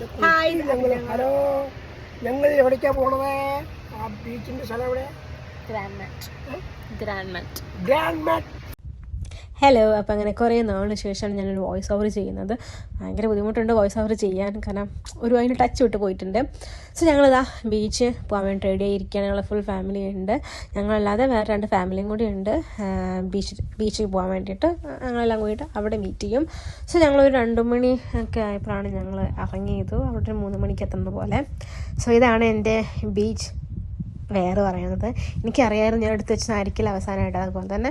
Hello, ഞങ്ങൾ എവിടേക്കാ പോണത്? ആ ബീച്ചിന്റെ സ്ഥലം എവിടെ? ഗ്രാൻഡ് മാറ്റ്. ഹലോ. അപ്പോൾ അങ്ങനെ കുറേ നാളിന് ശേഷമാണ് ഞാനൊരു വോയിസ് ഓവർ ചെയ്യുന്നത്. ഭയങ്കര ബുദ്ധിമുട്ടുണ്ട് വോയിസ് ഓവർ ചെയ്യാൻ, കാരണം അതിന് ടച്ച് വിട്ട് പോയിട്ടുണ്ട്. സോ ഞങ്ങളിതാ ബീച്ച് പോകാൻ വേണ്ടി റെഡി ആയിരിക്കുകയാണ്. ഞങ്ങൾ ഫുൾ ഫാമിലി ഉണ്ട്. ഞങ്ങളല്ലാതെ വേറെ 2 ഫാമിലിയും കൂടി ഉണ്ട്. ബീച്ചിൽ പോകാൻ വേണ്ടിയിട്ട് ഞങ്ങളെല്ലാം കൂടിയിട്ട് അവിടെ മീറ്റ് ചെയ്യും. സോ ഞങ്ങളൊരു 2 മണി ഒക്കെ ആയപ്പോഴാണ് ഞങ്ങൾ ഇറങ്ങിയത്. അവിടെ 3 മണിക്ക് എത്തുന്ന പോലെ. സോ ഇതാണ് എൻ്റെ ബീച്ച് വേറെ പറയുന്നത്. എനിക്കറിയാമായിരുന്നു ഞാൻ എടുത്ത് വെച്ചതായിരിക്കില്ല അവസാനമായിട്ട്. അതുപോലെ തന്നെ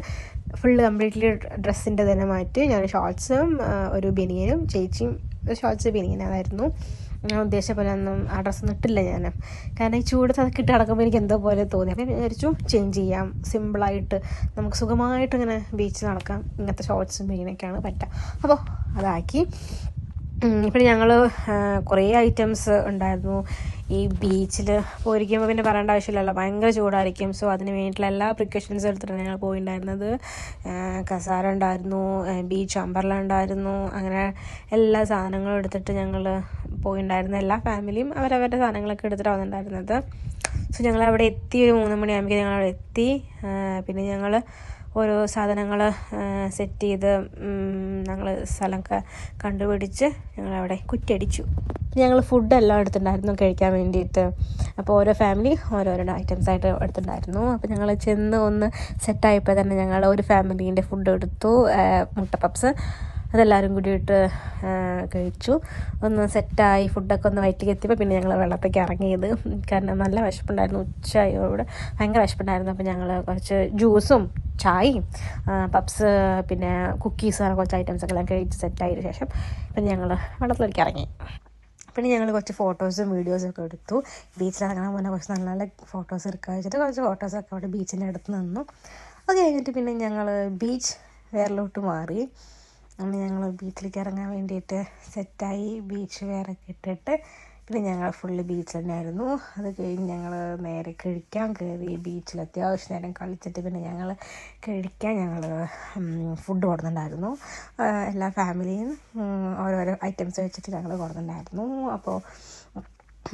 ഫുള്ള് കംപ്ലീറ്റ്ലി ഡ്രസ്സിൻ്റെ തന്നെ മാറ്റി. ഞാൻ ഷോർട്ട്സും ഒരു ബനിയനും, ചേച്ചിയും ഷോർട്ട്സ് ബനിയനായിരുന്നു. ഞാൻ ഉദ്ദേശിച്ച പോലെ ഒന്നും ആ ഡ്രസ്സൊന്നും ഇട്ടില്ല ഞാൻ, കാരണം ഈ ചൂടത്ത് അതൊക്കെ ഇട്ട് നടക്കുമ്പോൾ എനിക്ക് എന്തോ പോലെ തോന്നി. അപ്പം വിചാരിച്ചു ചേഞ്ച് ചെയ്യാം, സിമ്പിളായിട്ട് നമുക്ക് സുഖമായിട്ട് ഇങ്ങനെ ബീച്ചിൽ നടക്കാം. ഇങ്ങനത്തെ ഷോർട്ട്സും ബനിയനൊക്കെയാണ് പറ്റുക. അപ്പോൾ അതാക്കി. പിന്നെ ഞങ്ങൾ കുറേ ഐറ്റംസ് ഉണ്ടായിരുന്നു. ഈ ബീച്ചിൽ പോയിരിക്കുമ്പോൾ പിന്നെ പറയേണ്ട ആവശ്യമില്ലല്ലോ, ഭയങ്കര ചൂടായിരിക്കും. സോ അതിന് വേണ്ടിയിട്ടുള്ള എല്ലാ പ്രിക്കോഷൻസും എടുത്തിട്ടാണ് ഞങ്ങൾ പോയിട്ടുണ്ടായിരുന്നത്. കസാര ഉണ്ടായിരുന്നു, ബീച്ച് അംബ്രല്ല ഉണ്ടായിരുന്നു, അങ്ങനെ എല്ലാ സാധനങ്ങളും എടുത്തിട്ട് ഞങ്ങൾ പോയിട്ടുണ്ടായിരുന്നു. എല്ലാ ഫാമിലിയും അവരവരുടെ സാധനങ്ങളൊക്കെ എടുത്തിട്ട് വന്നിട്ടുണ്ടായിരുന്നത്. സോ ഞങ്ങളവിടെ എത്തി. ഒരു 3 മണിയാകുമ്പോൾ ഞങ്ങളവിടെ എത്തി. പിന്നെ ഞങ്ങൾ ഓരോ സാധനങ്ങൾ സെറ്റ് ചെയ്ത് ഞങ്ങൾ സ്ഥലമൊക്കെ കണ്ടുപിടിച്ച് ഞങ്ങളവിടെ കുറ്റടിച്ചു. ഞങ്ങൾ ഫുഡെല്ലാം എടുത്തിട്ടുണ്ടായിരുന്നു കഴിക്കാൻ വേണ്ടിയിട്ട്. അപ്പോൾ ഓരോ ഫാമിലി ഓരോരോ ഐറ്റംസായിട്ട് എടുത്തിട്ടുണ്ടായിരുന്നു. അപ്പോൾ ഞങ്ങൾ ചെന്ന് ഒന്ന് സെറ്റായപ്പോൾ തന്നെ ഞങ്ങൾ ഒരു ഫാമിലീൻ്റെ ഫുഡ് എടുത്തു. മുട്ട പപ്സ് അതെല്ലാവരും കൂടിയിട്ട് കഴിച്ചു. ഒന്ന് സെറ്റായി ഫുഡൊക്കെ ഒന്ന് വയറ്റിലേക്ക് എത്തിയപ്പോൾ പിന്നെ ഞങ്ങൾ വെള്ളത്തേക്ക് ഇറങ്ങിയത്, കാരണം നല്ല വിശപ്പുണ്ടായിരുന്നു. ഉച്ചയോടെ ഭയങ്കര വിശപ്പുണ്ടായിരുന്നു. അപ്പോൾ ഞങ്ങൾ കുറച്ച് ജ്യൂസും ചായയും പപ്സ് പിന്നെ കുക്കീസ് അങ്ങനെ കുറച്ച് ഐറ്റംസൊക്കെ എല്ലാം കഴിച്ച് സെറ്റായതിനു ശേഷം പിന്നെ ഞങ്ങൾ വെള്ളത്തിലേക്ക് ഇറങ്ങി. പിന്നെ ഞങ്ങൾ കുറച്ച് ഫോട്ടോസും വീഡിയോസൊക്കെ എടുത്തു. ബീച്ചിലിറങ്ങാൻ മുന്നേ കുറച്ച് നല്ല നല്ല ഫോട്ടോസ് എടുക്കുക വെച്ചിട്ട് കുറച്ച് ഫോട്ടോസൊക്കെ അവിടെ ബീച്ചിൻ്റെ അടുത്ത് നിന്നു. അത് കഴിഞ്ഞിട്ട് പിന്നെ ഞങ്ങൾ ബീച്ച് വേറിലോട്ട് മാറി. അങ്ങനെ ഞങ്ങൾ ബീച്ചിലേക്ക് ഇറങ്ങാൻ വേണ്ടിയിട്ട് സെറ്റായി. ബീച്ച് വെയറൊക്കെ ഇട്ടിട്ട് പിന്നെ ഞങ്ങൾ ഫുള്ള് ബീച്ചിൽ തന്നെയായിരുന്നു. അത് കഴിഞ്ഞ് ഞങ്ങൾ നേരെ കഴിക്കാൻ കയറി. ബീച്ചിൽ അത്യാവശ്യം നേരം കളിച്ചിട്ട് പിന്നെ ഞങ്ങൾ കഴിക്കാൻ ഫുഡ് കൊടുക്കുന്നുണ്ടായിരുന്നു. എല്ലാ ഫാമിലിയും ഓരോരോ ഐറ്റംസ് വെച്ചിട്ട് ഞങ്ങൾ കൊടുക്കുന്നുണ്ടായിരുന്നു. അപ്പോൾ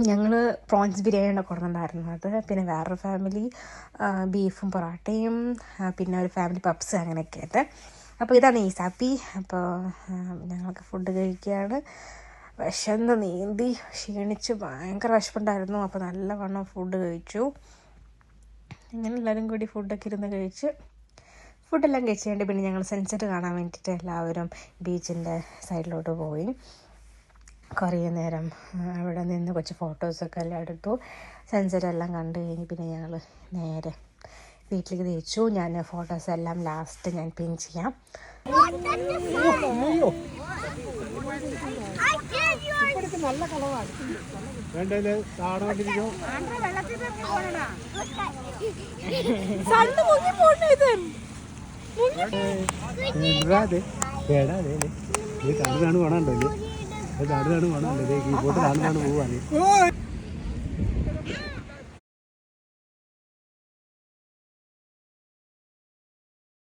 ഞങ്ങൾ പ്രോൺസ് ബിരിയാണിയാണ് കൊടുക്കുന്നുണ്ടായിരുന്നത്. പിന്നെ വേറൊരു ഫാമിലി ബീഫും പൊറോട്ടയും, പിന്നെ ഒരു ഫാമിലി പപ്സ് അങ്ങനെയൊക്കെ ആയിട്ട്. അപ്പോൾ ഇതാണ് ഈസാപ്പി. അപ്പോൾ ഞങ്ങൾക്ക് ഫുഡ് കഴിക്കുകയാണ്. വിശന്ന് നീന്തി ക്ഷീണിച്ച് ഭയങ്കര വിശപ്പുണ്ടായിരുന്നു. അപ്പോൾ നല്ലവണ്ണം ഫുഡ് കഴിച്ചു. ഇങ്ങനെ എല്ലാവരും കൂടി ഫുഡൊക്കെ ഇരുന്ന് കഴിച്ച് ഫുഡെല്ലാം കഴിച്ച് കഴിഞ്ഞിട്ട് പിന്നെ ഞങ്ങൾ സൺസെറ്റ് കാണാൻ വേണ്ടിയിട്ട് എല്ലാവരും ബീച്ചിൻ്റെ സൈഡിലോട്ട് പോയി. കുറേ നേരം അവിടെ നിന്ന് കുറച്ച് ഫോട്ടോസൊക്കെ എല്ലാം എടുത്തു. സൺസെറ്റ് എല്ലാം കണ്ടു കഴിഞ്ഞ് പിന്നെ ഞങ്ങൾ നേരെ വീട്ടിലേക്ക് തിരിച്ചു. ഞാൻ ഫോട്ടോസ് എല്ലാം ലാസ്റ്റ് ഞാൻ പിൻ ചെയ്യാം. നല്ല കളവാണ്. പോവാണ്